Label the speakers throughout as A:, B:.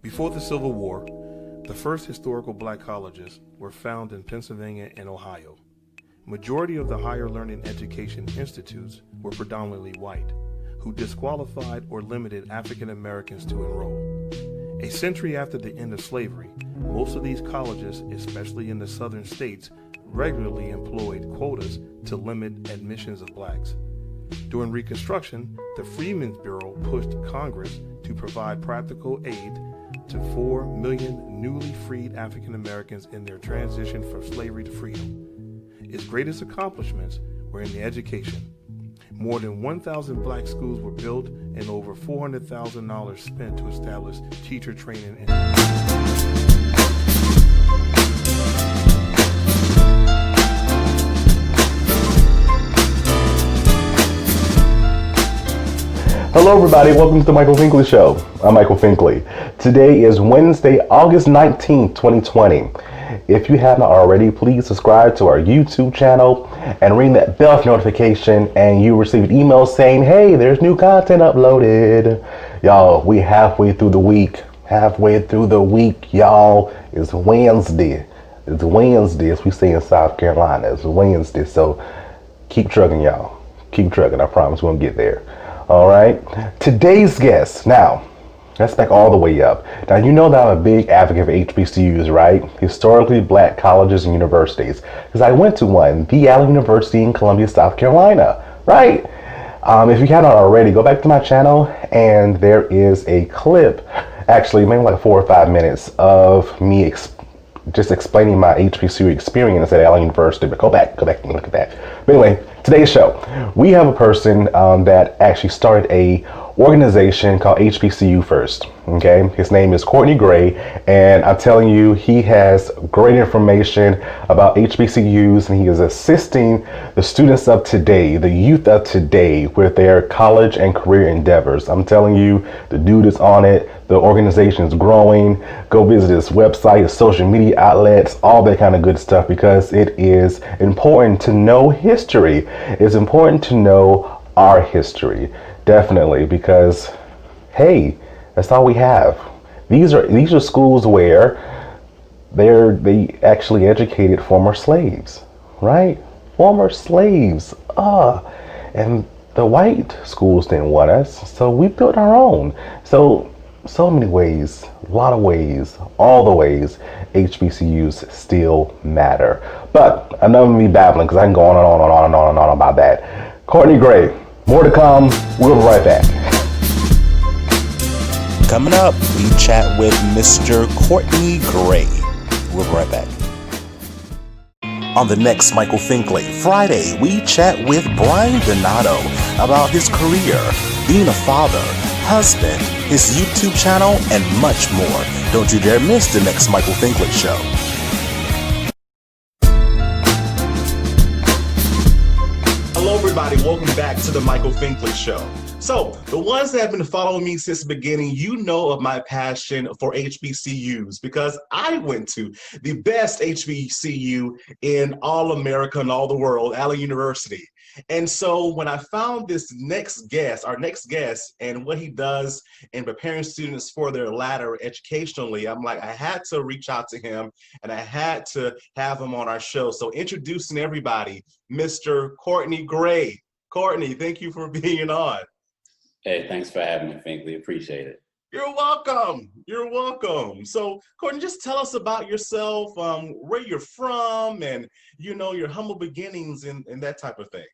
A: Before the Civil War, the first historical black colleges were found in Pennsylvania and Ohio. Majority of the higher learning education institutes were predominantly white, who disqualified or limited African Americans to enroll. A century after the end of slavery, most of these colleges, especially in the southern states, regularly employed quotas to limit admissions of blacks. During Reconstruction, the Freedmen's Bureau pushed Congress to provide practical aid to 4 million newly freed African Americans in their transition from slavery to freedom. Its greatest accomplishments were in the education. More than 1,000 black schools were built and over $400,000 spent to establish teacher training.
B: Hello everybody, welcome to the Michael Finkley Show. I'm Michael Finkley. Today is Wednesday, August 19th, 2020. If you have not already, please subscribe to our YouTube channel and ring that bell notification and you receive an email saying, hey, there's new content uploaded. Y'all, we halfway through the week. Y'all. It's Wednesday. It's Wednesday, as we say in South Carolina. It's Wednesday, so keep trucking, y'all. Keep trucking, I promise we'll get there. All right, today's guest. Now, let's back all the way up. Now, you know that I'm a big advocate for HBCUs, right? Historically black colleges and universities. Because I went to one, the Allen University in Columbia, South Carolina, right? If you haven't already, go back to my channel and there is a clip, actually maybe like 4 or 5 minutes of me just explaining my HBCU experience at Allen University, but go back and look at that. But anyway, today's show, we have a person that actually started a organization called HBCU First, okay? His name is Courtney Gray, and I'm telling you, he has great information about HBCUs, and he is assisting the students of today, the youth of today, with their college and career endeavors. I'm telling you, the dude is on it. The organization is growing. Go visit his website, his social media outlets, all that kind of good stuff, because it is important to know history. It's important to know our history, definitely, because hey, that's all we have. These are schools where they actually educated former slaves, right? Former slaves. And the white schools didn't want us, so we built our own. So many ways, a lot of ways, all the ways HBCUs still matter. But enough of me babbling, because I can go on and on and on and on and on about that. Courtney Gray, more to come. We'll be right back.
C: Coming up, we chat with Mr. Courtney Gray. We'll be right back. On the next Michael Finkley Friday, we chat with Brian Donato about his career, being a father, husband, his YouTube channel, and much more. Don't you dare miss the next Michael Finkley Show.
D: Hello everybody, welcome back to the Michael Finkley Show. So, the ones that have been following me since the beginning, you know of my passion for HBCUs, because I went to the best HBCU in all America and all the world, Allen University. And so when I found this our next guest, and what he does in preparing students for their ladder educationally, I'm like, I had to reach out to him and I had to have him on our show. So introducing everybody, Mr. Courtney Gray. Courtney, thank you for being on.
E: Hey, thanks for having me, Finkley. Appreciate it.
D: You're welcome. You're welcome. So, Courtney, just tell us about yourself, where you're from, and your humble beginnings and that type of thing.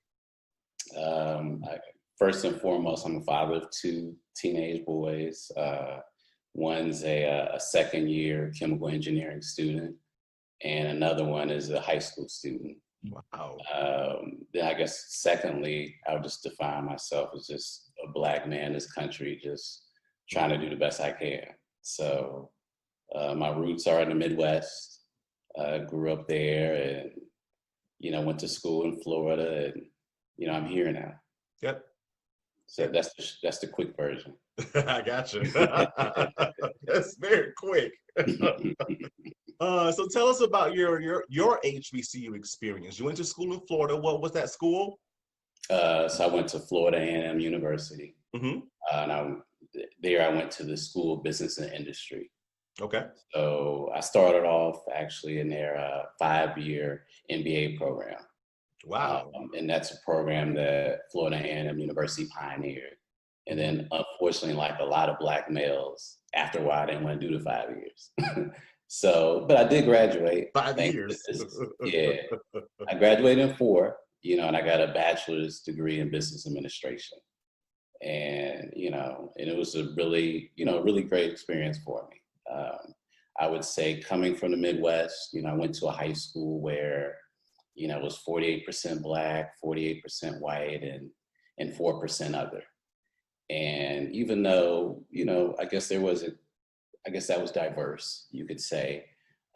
E: First and foremost, I'm a father of 2 teenage boys. One's a second-year chemical engineering student, and another one is a high school student.
D: Wow.
E: Then I guess secondly, I would just define myself as just a black man in this country, just trying to do the best I can. So my roots are in the Midwest. Grew up there and, went to school in Florida and, I'm here now.
D: Yep.
E: So that's the quick version.
D: I got you. That's very quick. So tell us about your HBCU experience. You went to school in Florida. What was that school?
E: So I went to Florida A&M University.
D: Mm-hmm.
E: And there I went to the School of Business and Industry.
D: Okay.
E: So I started off actually in their 5-year MBA program.
D: Wow.
E: And that's a program that Florida A&M University pioneered. And then unfortunately, like a lot of Black males, after a while, I didn't want to do the 5 years. So, but I did graduate.
D: 5 years.
E: Yeah, I graduated in 4, and I got a bachelor's degree in business administration. And, and it was a really, really great experience for me. I would say coming from the Midwest, I went to a high school where, it was 48% Black, 48% white, and 4% other. And even though, I guess that was diverse, you could say.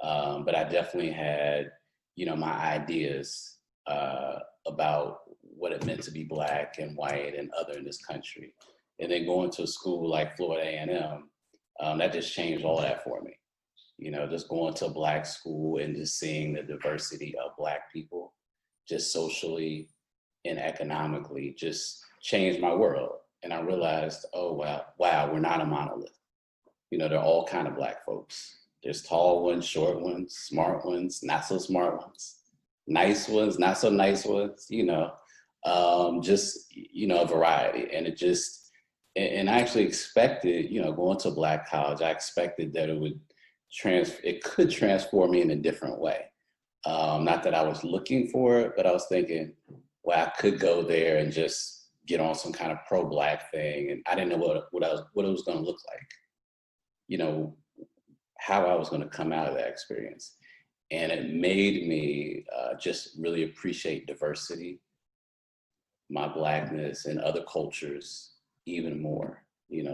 E: But I definitely had, my ideas about what it meant to be Black and white and other in this country. And then going to a school like Florida A&M, that just changed all that for me. Just going to a Black school and just seeing the diversity of Black people, just socially and economically, just changed my world. And I realized, oh, wow, we're not a monolith. There are all kind of Black folks. There's tall ones, short ones, smart ones, not so smart ones, nice ones, not so nice ones, just, a variety. And it just, and I actually expected, going to a Black college, I expected that it could transform me in a different way. Not that I was looking for it, but I was thinking, well, I could go there and just get on some kind of pro-Black thing. And I didn't know what it was going to look like, how I was going to come out of that experience. And it made me just really appreciate diversity, my Blackness, and other cultures even more.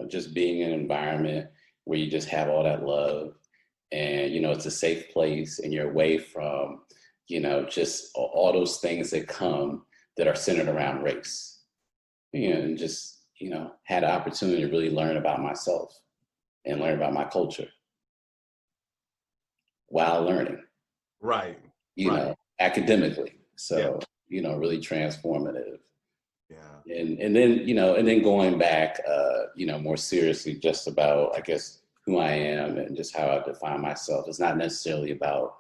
E: Just being in an environment where you just have all that love, and it's a safe place, and you're away from just all those things that come that are centered around race. And just had the opportunity to really learn about myself and learn about my culture while learning,
D: Right.
E: academically. So really transformative.
D: Yeah.
E: And then going back more seriously, just about, I guess, who I am and just how I define myself. It's not necessarily about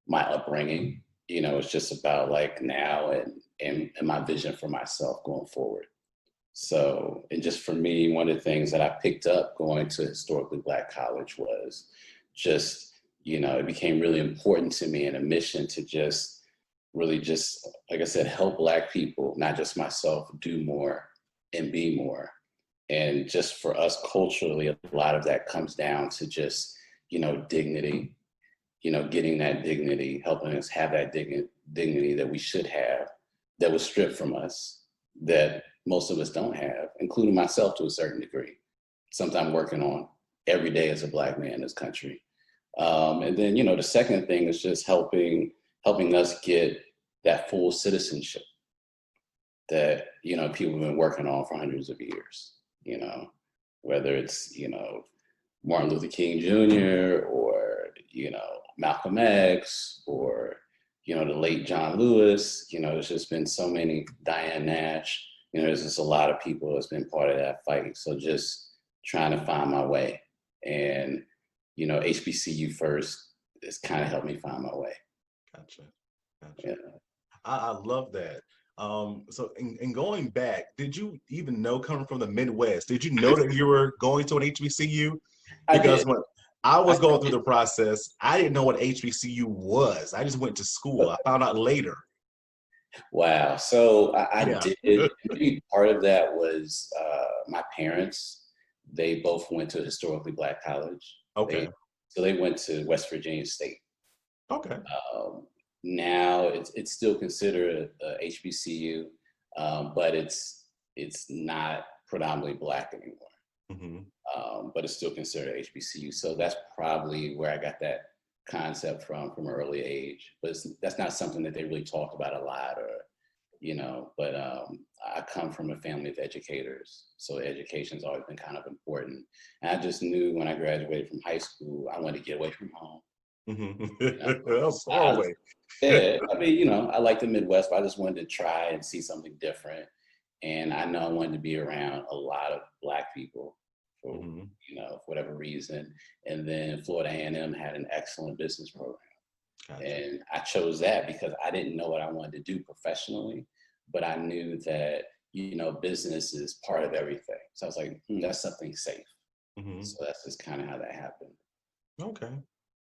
E: my upbringing, it's just about like now and my vision for myself going forward. So, and just for me, one of the things that I picked up going to historically Black college was just, it became really important to me and a mission to just really just, like I said, help Black people, not just myself, do more and be more. And just for us culturally, a lot of that comes down to just, dignity, getting that dignity, helping us have that dignity that we should have, that was stripped from us, that most of us don't have, including myself to a certain degree. Something I'm working on every day as a Black man in this country. And then, the second thing is just helping us get that full citizenship that, people have been working on for hundreds of years, whether it's, Martin Luther King Jr. or, Malcolm X or, the late John Lewis, there's just been so many, Diane Nash, there's just a lot of people that's been part of that fight. So just trying to find my way. And, HBCU First has kind of helped me find my way.
D: Gotcha.
E: Yeah.
D: I love that. So in going back, did you even know, coming from the Midwest, did you know that you were going to an HBCU? Because when I was going through the process, I didn't know what HBCU was. I just went to school. I found out later.
E: Wow. So I did. Maybe part of that was my parents. They both went to a historically Black college.
D: Okay.
E: So they went to West Virginia State.
D: Okay.
E: Now it's still considered a HBCU, but it's not predominantly Black anymore.
D: Mm-hmm.
E: But it's still considered HBCU. So that's probably where I got that concept from an early age. But that's not something that they really talk about a lot, or but I come from a family of educators, so education's always been kind of important. And I just knew when I graduated from high school, I wanted to get away from home.
D: That's far away.
E: Yeah, I mean, I like the Midwest, but I just wanted to try and see something different. And I know I wanted to be around a lot of Black people. for for whatever reason. And then Florida A&M had an excellent business program. Gotcha. And I chose that because I didn't know what I wanted to do professionally, but I knew that, business is part of everything. So I was like, that's something safe. So that's just kind of how that happened.
D: Okay.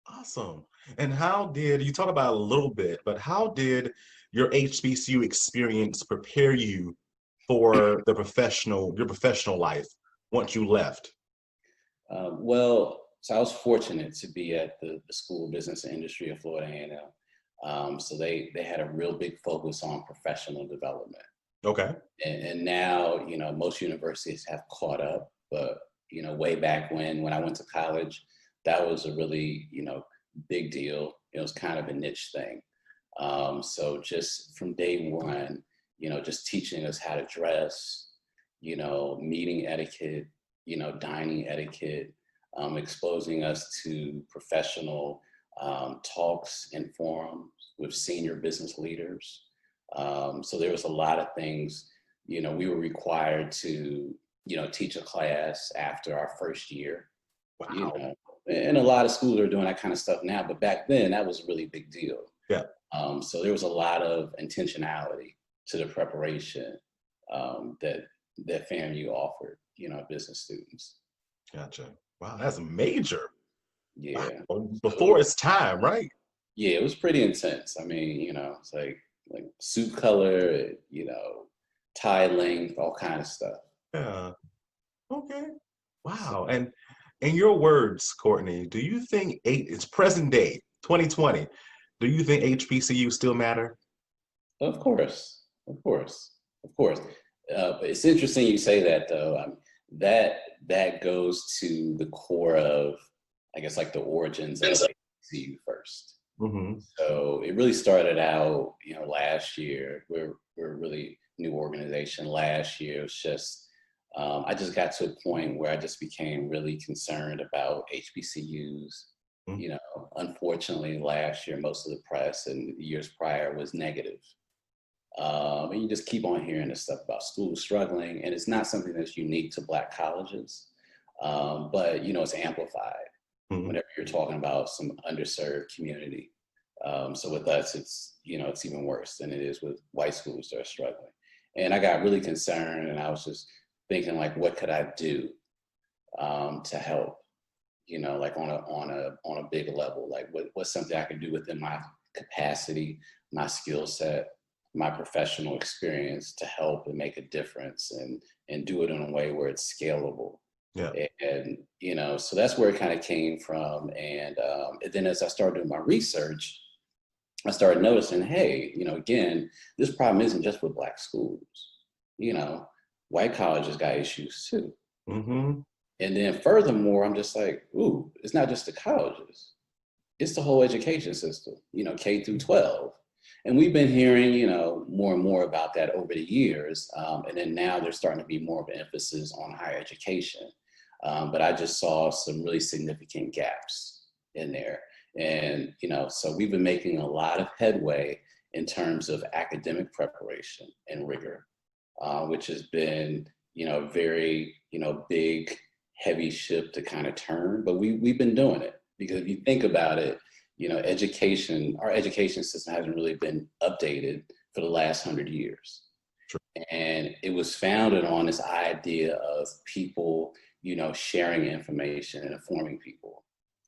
D: Awesome. And you talk about it a little bit, but how did your HBCU experience prepare you for your professional life once you left?
E: So I was fortunate to be at the School of Business and Industry of Florida A&M. So they had a real big focus on professional development.
D: Okay.
E: And now, most universities have caught up, but, way back when I went to college, that was a really, big deal. It was kind of a niche thing. So just from day one, just teaching us how to dress, meeting etiquette, dining etiquette, exposing us to professional talks and forums with senior business leaders. So there was a lot of things, we were required to, teach a class after our first year.
D: Wow.
E: And a lot of schools are doing that kind of stuff now, but back then that was a really big deal.
D: Yeah.
E: So there was a lot of intentionality to the preparation that FAMU offered, business students.
D: Gotcha. Wow, that's major.
E: Yeah.
D: Wow. Before its time, right?
E: Yeah, it was pretty intense. I mean, it's like suit color, tie length, all kind of stuff.
D: Yeah. Okay. Wow. And in your words, Courtney, do you think it's present day, 2020, do you think HBCU still matter?
E: Of course. But it's interesting you say that, though. That goes to the core of, I guess, like the origins of HBCU First. So it really started out, last year. We're a really new organization. Last year, it was just, I just got to a point where I just became really concerned about HBCUs. Unfortunately, last year, most of the press and years prior was negative. And you just keep on hearing this stuff about schools struggling, and it's not something that's unique to Black colleges, but it's amplified whenever you're talking about some underserved community. So with us, it's it's even worse than it is with white schools that are struggling. And I got really concerned, and I was just thinking, like, what could I do to help? Like on a big level, like what's something I can do within my capacity, my skill set, my professional experience to help and make a difference and do it in a way where it's scalable.
D: Yeah.
E: And so that's where it kind of came from. And then as I started doing my research, I started noticing, hey, again, this problem isn't just with Black schools. White colleges got issues too. And then furthermore, I'm just like, ooh, it's not just the colleges. It's the whole education system, K through 12. And we've been hearing, more and more about that over the years. And then now there's starting to be more of an emphasis on higher education. But I just saw some really significant gaps in there. And, so we've been making a lot of headway in terms of academic preparation and rigor, which has been, a very, big, heavy ship to kind of turn. But we've been doing it because if you think about it, our education system hasn't really been updated for the last 100 years.
D: Sure.
E: And it was founded on this idea of people, sharing information and informing people.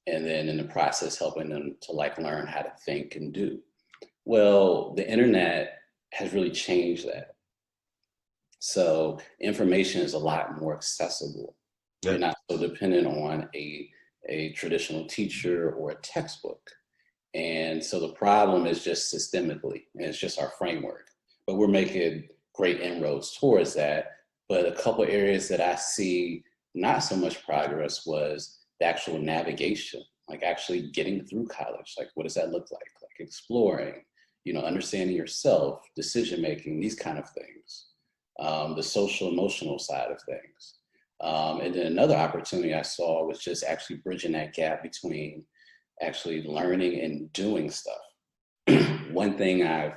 E: And then in the process, helping them to learn how to think and do. Well, the internet has really changed that. So information is a lot more accessible.
D: Yeah.
E: You're not so dependent on a traditional teacher or a textbook. And so the problem is just systemically, and it's just our framework. But we're making great inroads towards that. But a couple of areas that I see not so much progress was the actual navigation, like actually getting through college. Like, what does that look like? Like exploring, understanding yourself, decision-making, these kind of things. The social emotional side of things. And then another opportunity I saw was just actually bridging that gap between actually learning and doing stuff. One thing I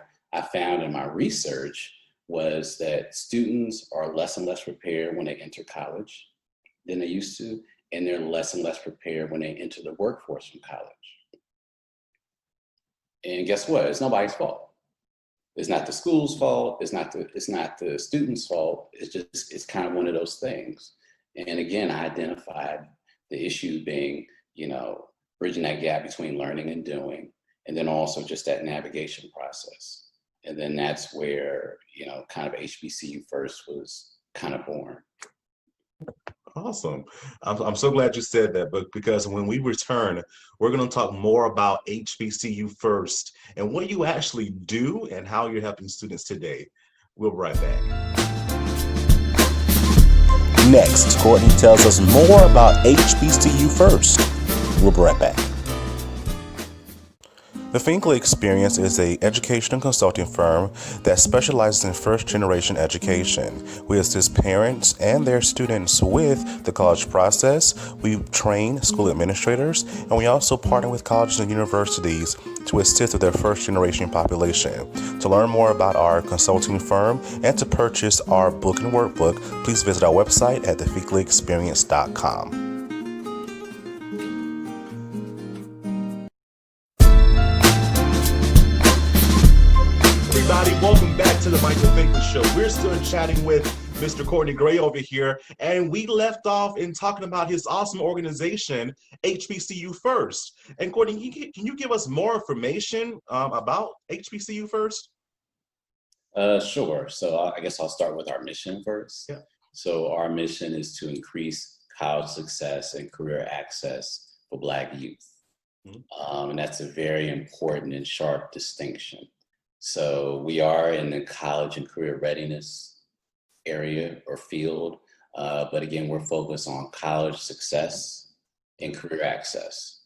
E: found in my research was that students are less and less prepared when they enter college. than they used to, and they're less and less prepared when they enter the workforce from college. And guess what? It's nobody's fault. It's not the school's fault. It's not the student's fault. It's kind of one of those things. And again, I identified the issue being, bridging that gap between learning and doing, and then also just that navigation process. And then that's where, kind of HBCU First was kind of born.
D: Awesome. I'm so glad you said that, but because when we return, we're going to talk more about HBCU First and what you actually do and how you're helping students today. We'll be right back.
C: Next, Courtney tells us more about HBCU First. We'll be right back. The Finkley Experience is an education and consulting firm that specializes in first-generation education. We assist parents and their students with the college process. We train school administrators, and we also partner with colleges and universities to assist with their first-generation population. To learn more about our consulting firm and to purchase our book and workbook, please visit our website at thefinkleyexperience.com.
D: Everybody, welcome back to the Michael Finkley Show. We're still chatting with Mr. Courtney Gray over here, and we left off in talking about his awesome organization, HBCU First. And Courtney, can you give us more information about HBCU First?
E: Sure. So I guess I'll start with our mission first.
D: Yeah.
E: So our mission is to increase college success and career access for Black youth. And that's a very important and sharp distinction. So we are in the college and career readiness area or field, but again, we're focused on college success and career access.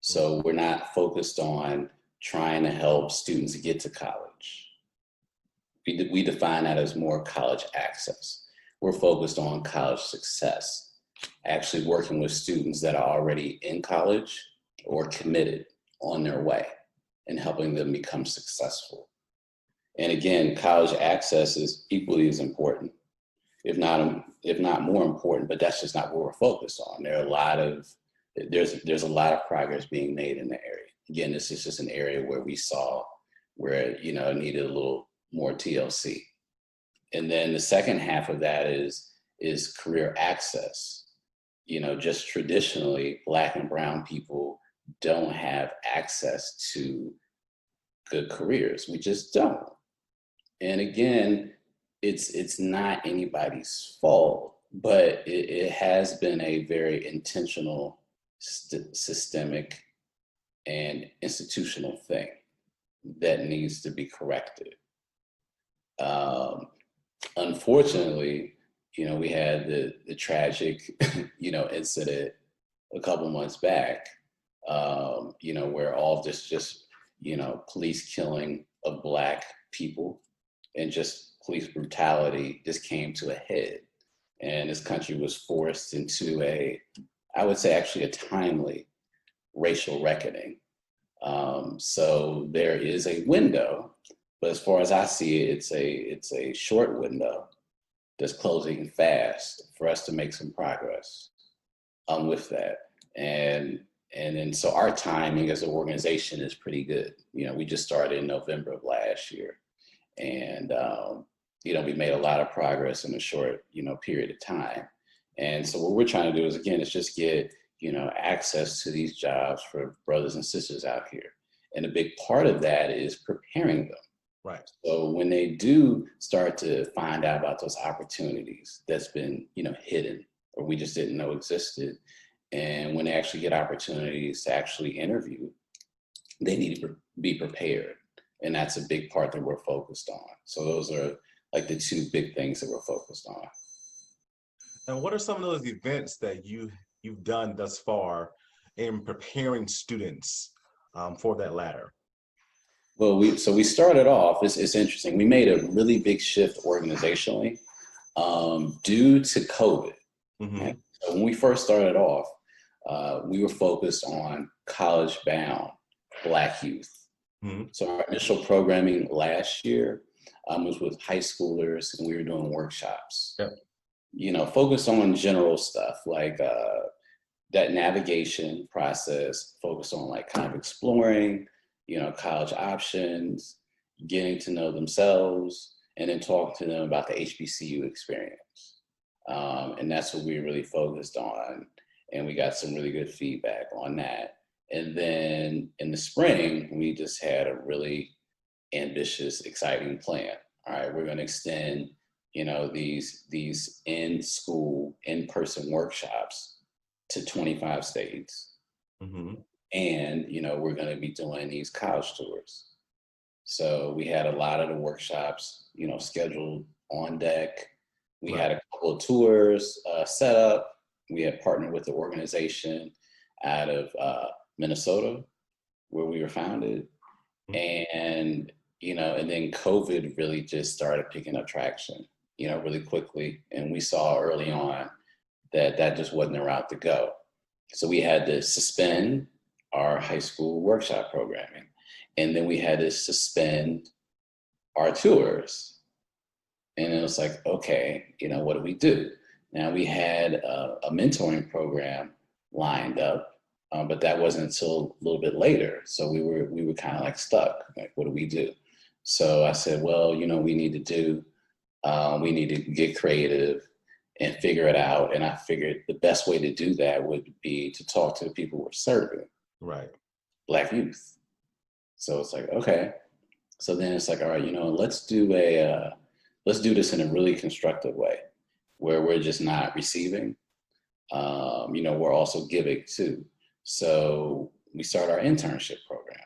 E: So we're not focused on trying to help students get to college. We define that as more college access. We're focused on college success, actually working with students that are already in college or committed on their way and helping them become successful. And again, college access is equally as important, if not more important, but that's just not what we're focused on. There's a lot of progress being made in the area. Again, this is just an area where we saw where it needed a little more TLC. And then the second half of that is career access. Just traditionally, Black and brown people don't have access to good careers. We just don't. And again, it's not anybody's fault, but it has been a very intentional, systemic, and institutional thing that needs to be corrected. Unfortunately, we had the tragic, incident a couple months back, where all this just, police killing of Black people and just police brutality just came to a head. And this country was forced into I would say actually a timely racial reckoning. So there is a window, but as far as I see it, it's a short window that's closing fast for us to make some progress with that. And then so our timing as an organization is pretty good. We just started in November of last year. And, we made a lot of progress in a short, period of time. And so what we're trying to do is just get, access to these jobs for brothers and sisters out here. And a big part of that is preparing them.
D: Right.
E: So when they do start to find out about those opportunities that's been, hidden or we just didn't know existed, and when they actually get opportunities to actually interview, they need to be prepared. And that's a big part that we're focused on. So those are like the two big things that we're focused on.
D: And what are some of those events that you've done thus far in preparing students for that ladder?
E: Well, we started off, it's interesting. We made a really big shift organizationally due to COVID.
D: Mm-hmm.
E: Right? So when we first started off, we were focused on college-bound Black youth.
D: Mm-hmm.
E: So our initial programming last year was with high schoolers, and we were doing workshops.
D: Yep.
E: focus on general stuff like that navigation process, focus on like kind of exploring, college options, getting to know themselves, and then talk to them about the HBCU experience. And that's what we really focused on. And we got some really good feedback on that. And then in the spring, we just had a really ambitious, exciting plan. All right, we're going to extend, these in-school, in-person workshops to 25 states.
D: Mm-hmm.
E: And, we're going to be doing these college tours. So we had a lot of the workshops, scheduled on deck. We had a couple of tours set up. We had partnered with the organization out of Minnesota, where we were founded. And, and then COVID really just started picking up traction, really quickly. And we saw early on that just wasn't the route to go. So we had to suspend our high school workshop programming. And then we had to suspend our tours. And it was like, okay, what do we do? Now we had a mentoring program lined up, but that wasn't until a little bit later. So we were kind of like stuck, like, what do we do? So I said, well, we need to get creative and figure it out. And I figured the best way to do that would be to talk to the people we're serving.
D: Right.
E: Black youth. So it's like, okay. So then it's like, all right, let's do this in a really constructive way where we're just not receiving. We're also giving too. So we started our internship program.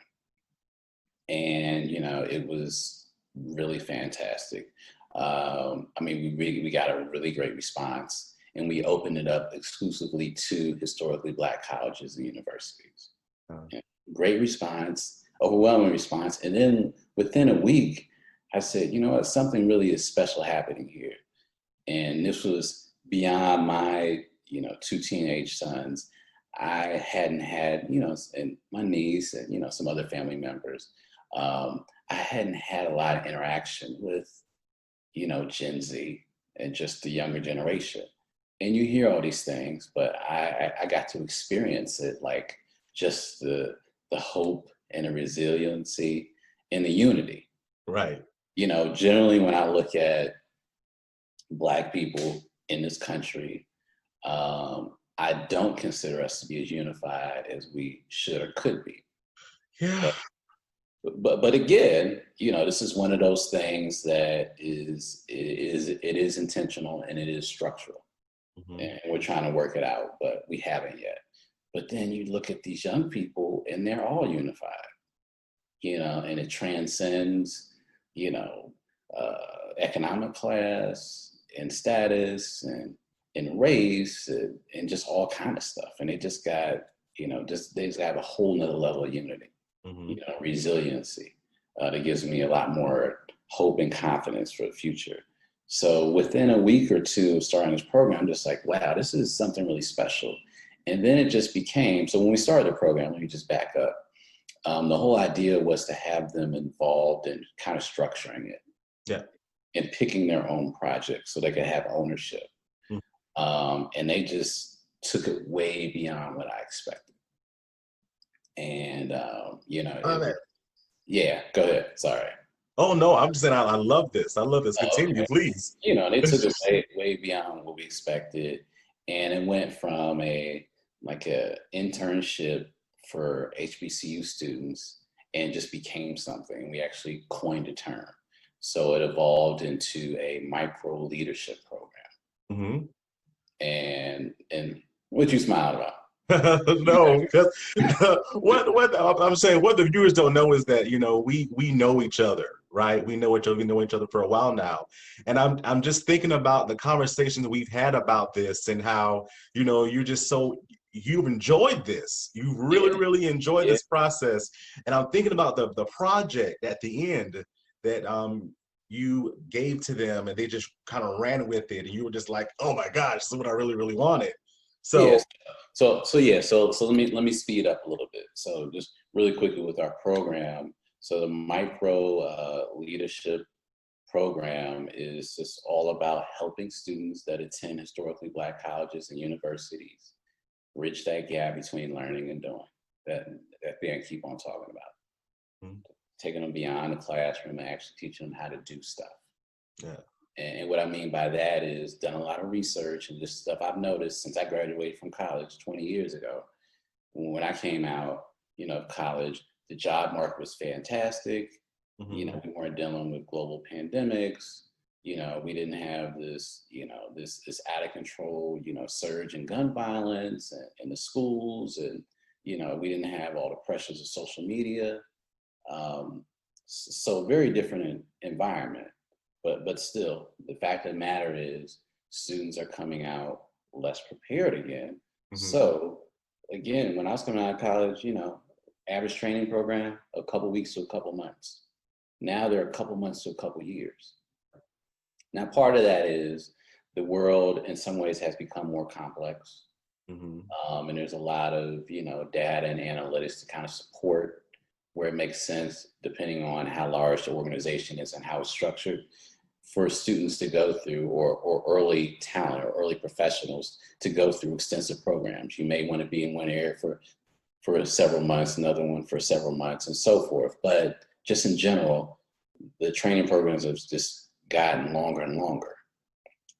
E: And, it was really fantastic. We got a really great response, and we opened it up exclusively to historically Black colleges and universities. Great response, overwhelming response. And then within a week, I said, you know what, something really is special happening here. And this was beyond my, 2 teenage sons. I hadn't had, and my niece and, some other family members, I hadn't had a lot of interaction with, Gen Z and just the younger generation. And you hear all these things, but I got to experience it, like just the hope and the resiliency and the unity.
D: Right.
E: Generally when I look at Black people in this country, I don't consider us to be as unified as we should or could be.
D: Yeah.
E: But again, this is one of those things that is intentional and it is structural. Mm-hmm. And we're trying to work it out, but we haven't yet. But then you look at these young people and they're all unified, and it transcends, economic class and status and race and just all kind of stuff. And they just got, they just have a whole nother level of unity. Mm-hmm. Resiliency that gives me a lot more hope and confidence for the future. So within a week or two of starting this program, I'm just like, wow, this is something really special. And then it just became, so when we started the program, let me just back up. The whole idea was to have them involved in kind of structuring it.
D: Yeah.
E: And picking their own projects so they could have ownership. Mm-hmm. And they just took it way beyond what I expected. And, yeah, go ahead. Sorry.
D: Oh, no, I'm just saying I love this. I love this. Continue, please.
E: They took it way beyond what we expected. And it went from a internship for HBCU students and just became something. We actually coined a term. So it evolved into a micro leadership program. Mm-hmm. And what you smiled about?
D: No, because what I'm saying, what the viewers don't know is that we know each other, right? We know each other for a while now, and I'm just thinking about the conversations we've had about this and how you're just you've enjoyed this, you really enjoyed this process, and I'm thinking about the project at the end that you gave to them and they just kind of ran with it and you were just like, oh my gosh, this is what I really wanted. So.
E: Yes. So let me speed up a little bit. So just really quickly with our program. So the micro leadership program is just all about helping students that attend historically Black colleges and universities bridge that gap between learning and doing that they keep on talking about. Taking them beyond the classroom and actually teaching them how to do stuff.
D: Yeah.
E: And what I mean by that is done a lot of research and just stuff I've noticed since I graduated from college 20 years ago. When I came out, of college, the job market was fantastic. We weren't dealing with global pandemics. We didn't have this, this out of control, surge in gun violence in the schools. And, we didn't have all the pressures of social media. So very different environment. But still, the fact of the matter is students are coming out less prepared again. So again, when I was coming out of college, average training program, a couple weeks to a couple months. Now they're a couple months to a couple years. Now, part of that is the world in some ways has become more complex. And there's a lot of, data and analytics to kind of support where it makes sense, depending on how large the organization is and how it's structured, for students to go through, or early talent or early professionals to go through extensive programs. You may want to be in one area for several months, another one for several months, and so forth. But just in general, the training programs have just gotten longer and longer.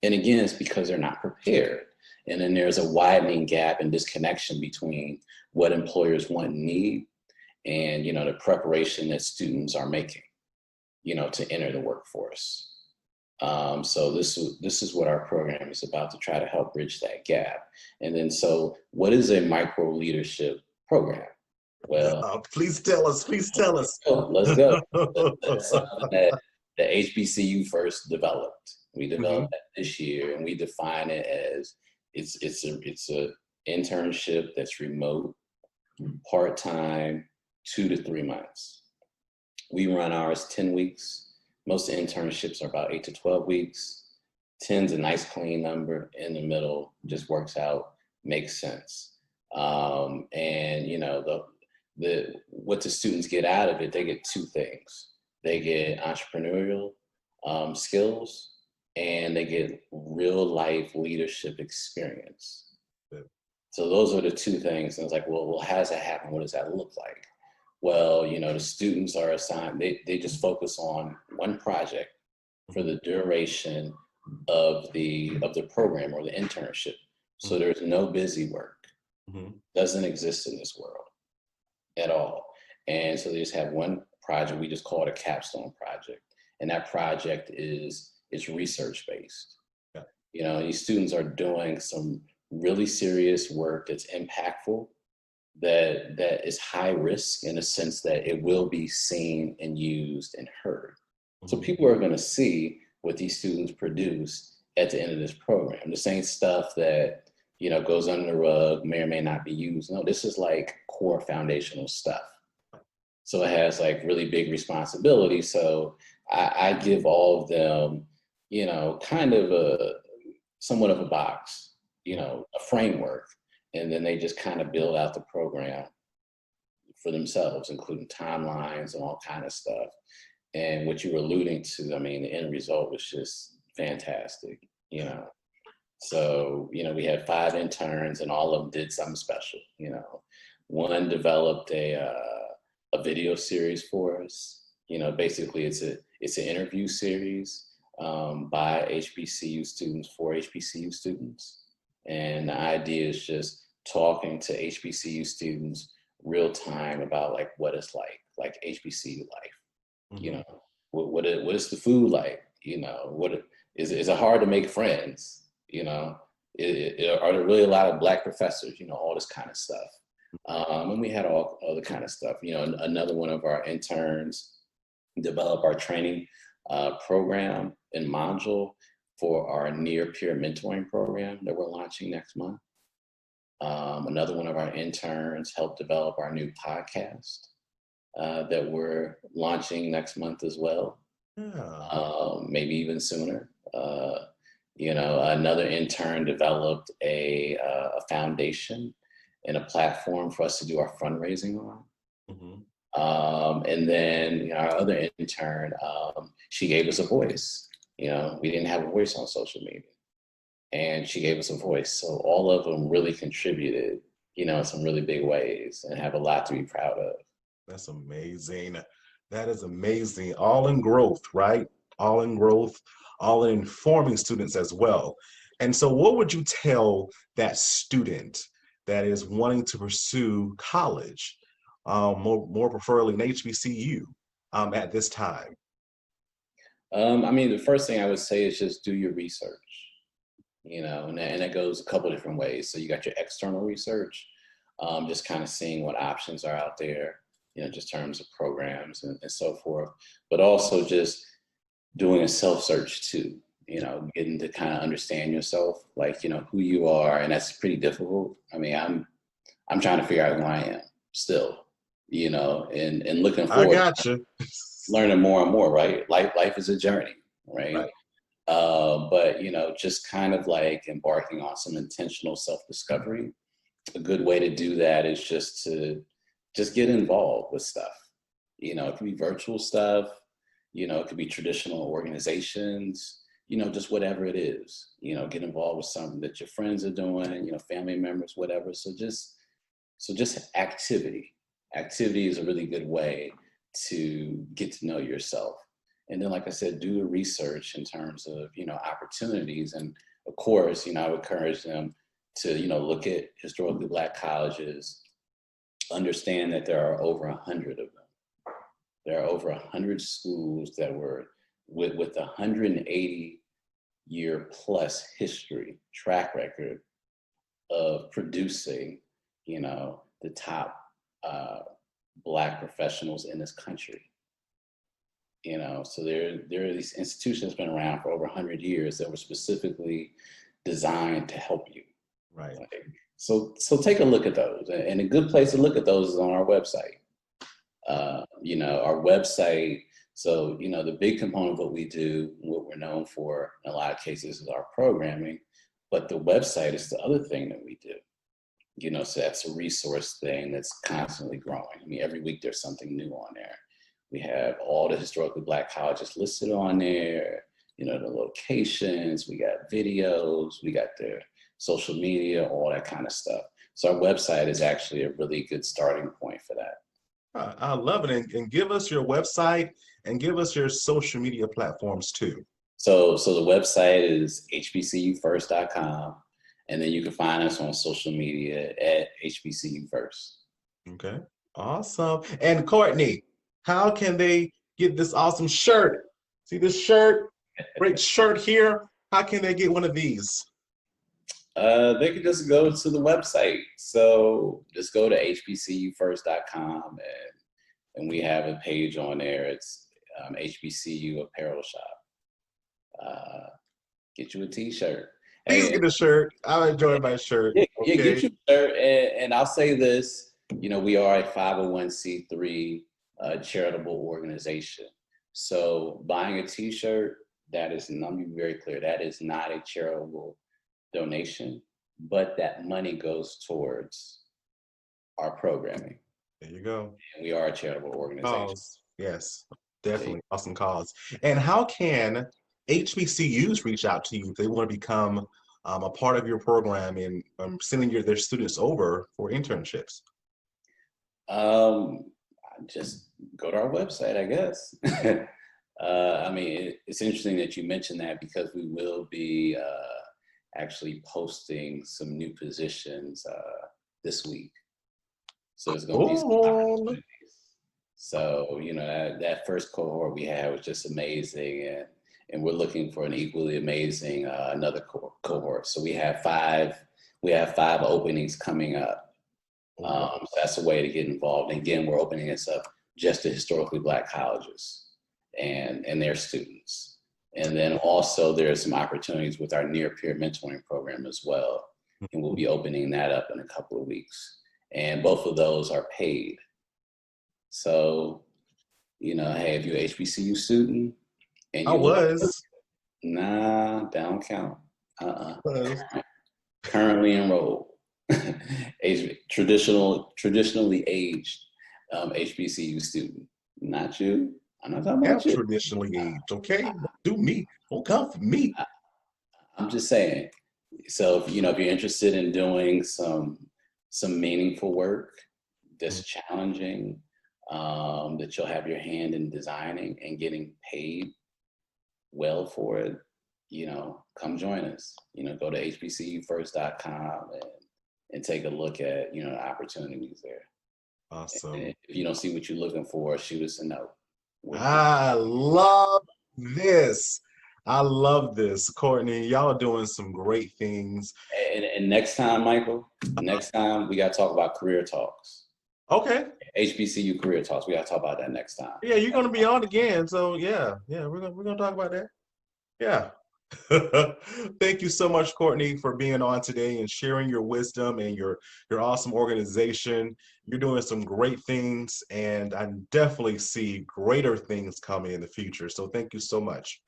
E: And again, it's because they're not prepared. And then there's a widening gap and disconnection between what employers want and need and, the preparation that students are making, to enter the workforce. So this is what our program is about, to try to help bridge that gap. And then, so what is a micro leadership program? Well,
D: please tell us. Let's
E: go. That's something that the HBCU First developed. We developed that this year, and we define it as it's a internship that's remote, part-time, 2 to 3 months. We run ours 10 weeks. Most internships are about 8 to 12 weeks. 10's a nice clean number. In the middle just works out, makes sense. And what the students get out of it, they get 2 things. They get entrepreneurial skills, and they get real life leadership experience. So those are the 2 things. And it's like, well, how does that happen? What does that look like? Well, the students are assigned, they just focus on one project for the duration of the program or the internship. So there's no busy work. Doesn't exist in this world at all. And so they just have one project. We just call it a capstone project. And that project it's research based. These students are doing some really serious work that's impactful, that is high risk in a sense that it will be seen and used and heard. So people are going to see what these students produce at the end of this program. This ain't stuff that, goes under the rug, may or may not be used. No, this is like core foundational stuff. So it has like really big responsibility. So I give all of them, kind of somewhat of a box, a framework. And then they just kind of build out the program for themselves, including timelines and all kind of stuff. And what you were alluding to, the end result was just fantastic, So, we had 5 interns, and all of them did something special. One developed a video series for us. Basically it's an interview series by HBCU students for HBCU students. And the idea is just talking to HBCU students real time about like what it's like HBCU life. What is the food like? What is it hard to make friends? Are there really a lot of Black professors? All this kind of stuff. And we had all other kind of stuff. Another one of our interns developed our training program and module for our near peer mentoring program that we're launching next month. Another one of our interns helped develop our new podcast that we're launching next month as well. Maybe even sooner. Another intern developed a foundation and a platform for us to do our fundraising on. And then our other intern, she gave us a voice. We didn't have a voice on social media, and she gave us a voice. So all of them really contributed, in some really big ways, and have a lot to be proud of.
D: That's amazing. That is amazing. All in growth, right? All in growth, all in informing students as well. And so what would you tell that student that is wanting to pursue college, more preferably an HBCU, at this time?
E: The first thing I would say is just do your research, and that goes a couple different ways. So you got your external research, just kind of seeing what options are out there, just terms of programs and so forth, but also just doing a self-search too, getting to kind of understand yourself, like, who you are. And that's pretty difficult. I'm trying to figure out who I am still, and looking forward.
D: I got you.
E: Learning more and more, right? Life is a journey, right? But, just kind of like embarking on some intentional self-discovery. A good way to do that is just to get involved with stuff. It could be virtual stuff, it could be traditional organizations, just whatever it is, get involved with something that your friends are doing, family members, whatever. So just activity. Activity is a really good way to get to know yourself. And then, like I said, do the research in terms of, opportunities. And of course, I would encourage them to, look at historically Black colleges, understand that there are over 100 of them. There are over 100 schools that were with 180-year plus history, track record of producing, the top Black professionals in this country. So there are these institutions been around for over 100 years that were specifically designed to help you.
D: Right.
E: So take a look at those, and a good place to look at those is on our website. Our website. So the big component of what we do, what we're known for in a lot of cases, is our programming, but the website is the other thing that we do. So that's a resource thing that's constantly growing. Every week there's something new on there. We have all the historically Black colleges listed on there, the locations, we got videos, we got their social media, all that kind of stuff. So our website is actually a really good starting point for that.
D: I love it. And give us your website and give us your social media platforms too.
E: So the website is hbcufirst.com. And then you can find us on social media at HBCU First.
D: Okay, awesome. And Courtney, how can they get this awesome shirt? See this shirt? Great shirt here. How can they get one of these?
E: They can just go to the website. So just go to hbcufirst.com, and we have a page on there. It's HBCU Apparel Shop. Get you a t-shirt.
D: Please get a shirt. I enjoy my shirt.
E: Yeah, get you a shirt. And I'll say this, we are a 501c3 charitable organization. So buying a t-shirt, let me be very clear, that is not a charitable donation, but that money goes towards our programming.
D: There you go.
E: And we are a charitable organization.
D: Yes, definitely. Awesome cause. And how can HBCUs reach out to you if they want to become a part of your program and sending their students over for internships?
E: Just go to our website, I guess. It's interesting that you mentioned that, because we will be actually posting some new positions this week. So it's going to be some opportunities. So, that first cohort we had was just amazing. And we're looking for an equally amazing another cohort. So we have five openings coming up. So that's a way to get involved. And again, we're opening this up just to historically Black colleges and their students. And then also there are some opportunities with our near peer mentoring program as well. And we'll be opening that up in a couple of weeks. And both of those are paid. So, hey, if you're an HBCU student, and
D: I was.
E: Nah, that don't count. Currently enrolled, traditionally aged HBCU student. Not you. I'm not talking
D: I'm
E: about you.
D: traditionally aged, okay? Don't do me. Don't come for me.
E: I'm just saying. So, if you're interested in doing some meaningful work that's challenging, that you'll have your hand in designing and getting paid well for it, come join us. Go to HBCUFirst.com and take a look at, the opportunities there.
D: Awesome.
E: And if you don't see what you're looking for, shoot us a note.
D: I love this. I love this, Courtney. Y'all are doing some great things.
E: And next time, Michael, we got to talk about career talks.
D: Okay.
E: HBCU career talks. We got to talk about that next time.
D: Yeah, you're going to be on again. So yeah, we're gonna talk about that. Yeah. Thank you so much, Courtney, for being on today and sharing your wisdom and your awesome organization. You're doing some great things, and I definitely see greater things coming in the future. So thank you so much.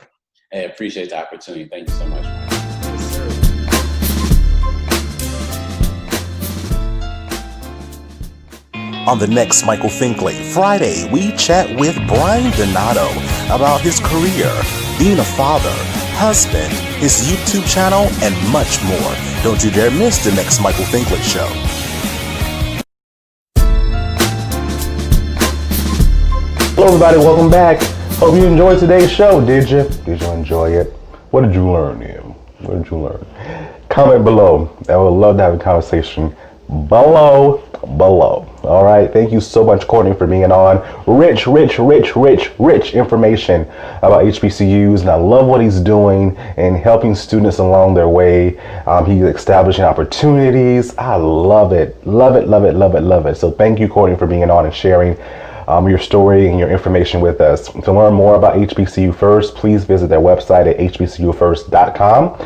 E: Hey, I appreciate the opportunity. Thank you so much.
D: Yes, sir.
C: On the next Michael Finkley Friday, we chat with Brian Donato about his career, being a father, husband, his YouTube channel, and much more. Don't you dare miss the next Michael Finkley Show.
B: Hello everybody, welcome back. Hope you enjoyed today's show, did you? Did you enjoy it? What did you learn, Ian? What did you learn? Comment below. I would love to have a conversation below. All right, thank you so much, Courtney, for being on. Rich information about HBCUs, and I love what he's doing and helping students along their way. He's establishing opportunities. I love it. So thank you, Courtney, for being on and sharing your story and your information with us. To learn more about HBCU First, please visit their website at hbcufirst.com.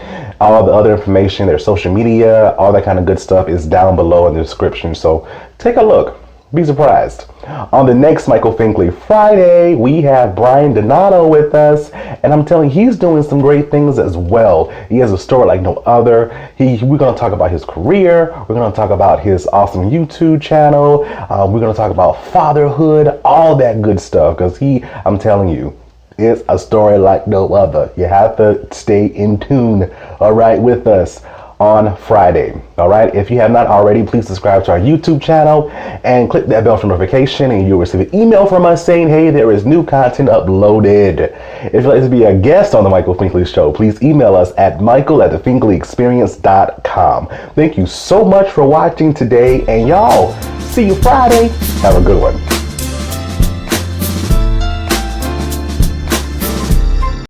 B: All the other information, their social media, all that kind of good stuff is down below in the description. So take a look. Be surprised. On the next Michael Finkley Friday, we have Brian Donato with us, and I'm telling you, he's doing some great things as well. He has a story like no other. We're going to talk about his career. We're going to talk about his awesome YouTube channel. We're going to talk about fatherhood, all that good stuff, because I'm telling you, it's a story like no other. You have to stay in tune, all right, with us on Friday. All right, if you have not already, please subscribe to our YouTube channel and click that bell for notification, and you'll receive an email from us saying, hey, there is new content uploaded. If you'd like to be a guest on the Michael Finkley Show, please email us at michael@thefinkleyexperience.com. Thank you so much for watching today, and y'all, see you Friday. Have a good one.